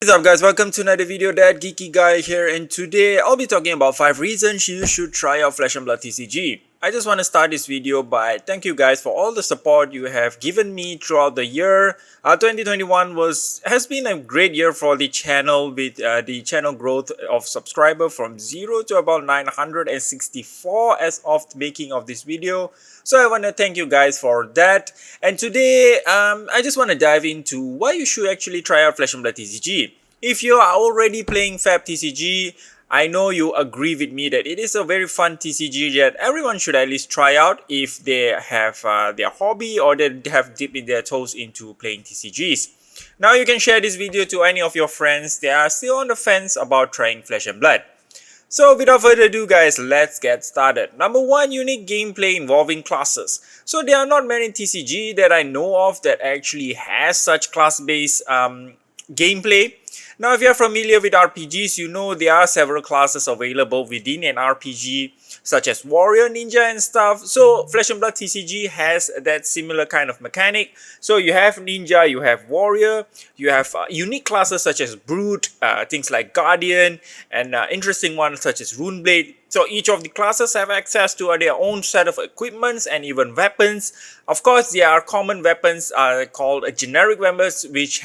What's up guys, welcome to another video. That Geeky guy here, and today I'll be talking about 5 reasons you should try out Flesh and Blood TCG. I just want to start this video by thank you guys for all the support you have given me throughout the year. 2021 has been a great year for the channel with the channel growth of subscriber from 0 to about 964 as of making of this video. So I want to thank you guys for that. And today I just want to dive into why you should actually try out Flesh and Blood TCG. If you are already playing Fab TCG, I know you agree with me that it is a very fun TCG that everyone should at least try out if they have their hobby or they have dipped in their toes into playing TCGs. Now you can share this video to any of your friends that are still on the fence about trying Flesh and Blood. So without further ado guys, let's get started. Number 1, unique gameplay involving classes. So there are not many TCG that I know of that actually has such class-based gameplay. Now, if you're familiar with RPGs, you know there are several classes available within an RPG, such as Warrior, Ninja, and stuff. So, Flesh and Blood TCG has that similar kind of mechanic. So, you have Ninja, you have Warrior, you have unique classes such as Brute, things like Guardian, and interesting ones such as Runeblade. So each of the classes have access to their own set of equipments and even weapons. Of course, there are common weapons called generic weapons, which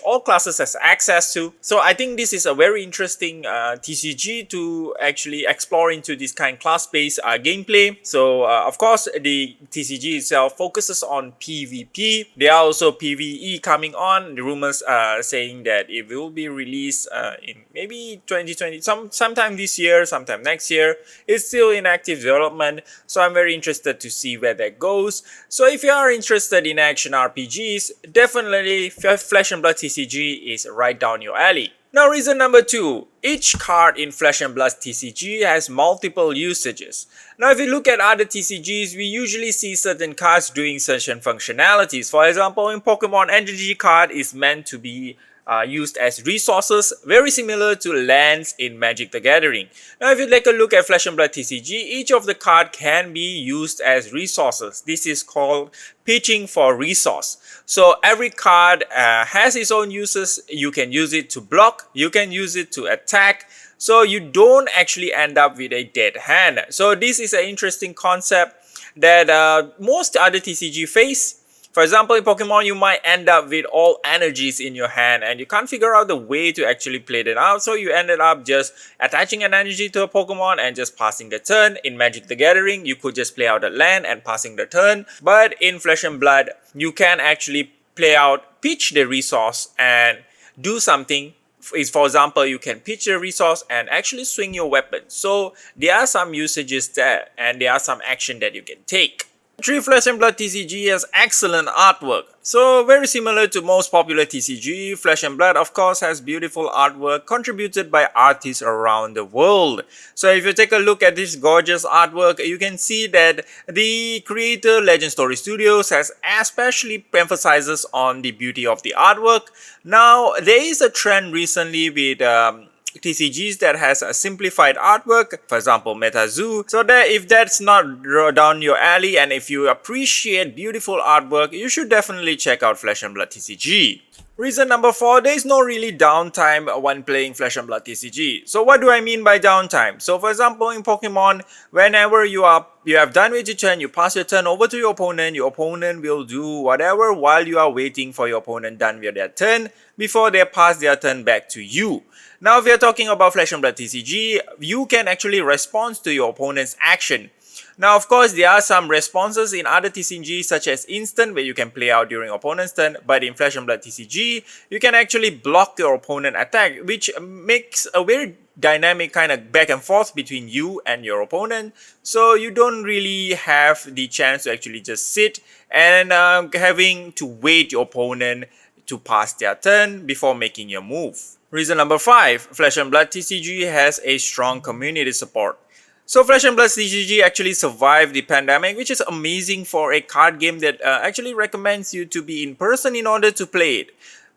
all classes has access to. So I think this is a very interesting TCG to actually explore into this kind of class-based gameplay. So of course, the TCG itself focuses on PvP. There are also PvE coming on. The rumors are saying that it will be released in maybe 2020, sometime this year, sometime next year. It's still in active development, so I'm very interested to see where that goes. So if you are interested in action RPGs, definitely Flesh and Blood TCG is right down your alley. Now, reason number 2, each card in Flesh and Blood TCG has multiple usages. Now, if you look at other TCGs, we usually see certain cards doing certain functionalities. For example, in Pokemon, Energy card is meant to be used as resources, very similar to lands in Magic the Gathering. Now, if you take a look at Flesh and Blood TCG, each of the card can be used as resources. This is called pitching for resource. So every card has its own uses. You can use it to block, you can use it to attack, so you don't actually end up with a dead hand. So this is an interesting concept that most other TCG face. For example, in Pokemon, you might end up with all energies in your hand and you can't figure out the way to actually play that out. So you ended up just attaching an energy to a Pokemon and just passing the turn. In Magic the Gathering, you could just play out a land and passing the turn. But in Flesh and Blood, you can actually pitch the resource and do something. For example, you can pitch a resource and actually swing your weapon. So there are some usages there and there are some action that you can take. 3. Flesh and Blood TCG has excellent artwork. So very similar to most popular TCG, Flesh and Blood of course has beautiful artwork contributed by artists around the world. So if you take a look at this gorgeous artwork, you can see that the creator Legend Story Studios has especially emphasizes on the beauty of the artwork. Now there is a trend recently with TCGs that has a simplified artwork, for example MetaZoo. So that if that's not down your alley and if you appreciate beautiful artwork, you should definitely check out Flesh and Blood TCG. Reason number 4, there is no really downtime when playing Flesh and Blood TCG. So what do I mean by downtime? So for example, in Pokemon, whenever you have done with your turn, you pass your turn over to your opponent will do whatever while you are waiting for your opponent done with their turn before they pass their turn back to you. Now, if we are talking about Flesh and Blood TCG, you can actually respond to your opponent's action. Now, of course, there are some responses in other TCGs such as Instant where you can play out during opponent's turn, but in Flesh and Blood TCG, you can actually block your opponent attack, which makes a very dynamic kind of back and forth between you and your opponent. So you don't really have the chance to actually just sit and having to wait your opponent to pass their turn before making your move. Reason number 5, Flesh and Blood TCG has a strong community support. So Flesh and Blood TCG actually survived the pandemic, which is amazing for a card game that actually recommends you to be in person in order to play it.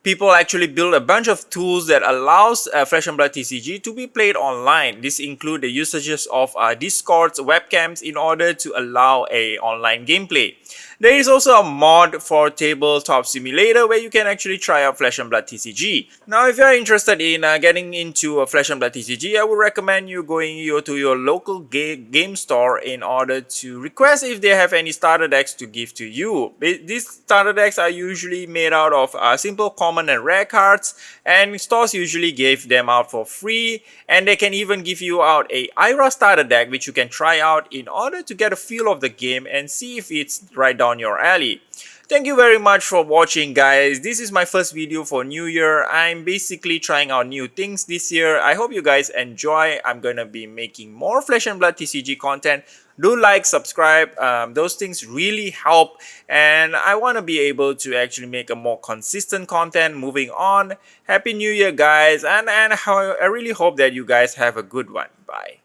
People actually build a bunch of tools that allows Flesh and Blood TCG to be played online. This include the usages of Discord's webcams in order to allow a online gameplay. There is also a mod for Tabletop Simulator where you can actually try out Flesh and Blood TCG. Now, if you are interested in getting into a Flesh and Blood TCG, I would recommend you going to your local game store in order to request if they have any starter decks to give to you. These starter decks are usually made out of simple, common and rare cards, and stores usually give them out for free, and they can even give you out a IRA starter deck which you can try out in order to get a feel of the game and see if it's right down your alley. Thank you very much for watching, guys. This is my first video for New Year. I'm basically trying out new things this year. I hope you guys enjoy. I'm gonna be making more Flesh and Blood TCG content. Do like, subscribe, those things really help, and I want to be able to actually make a more consistent content moving on. Happy New Year, guys, and I really hope that you guys have a good one. Bye.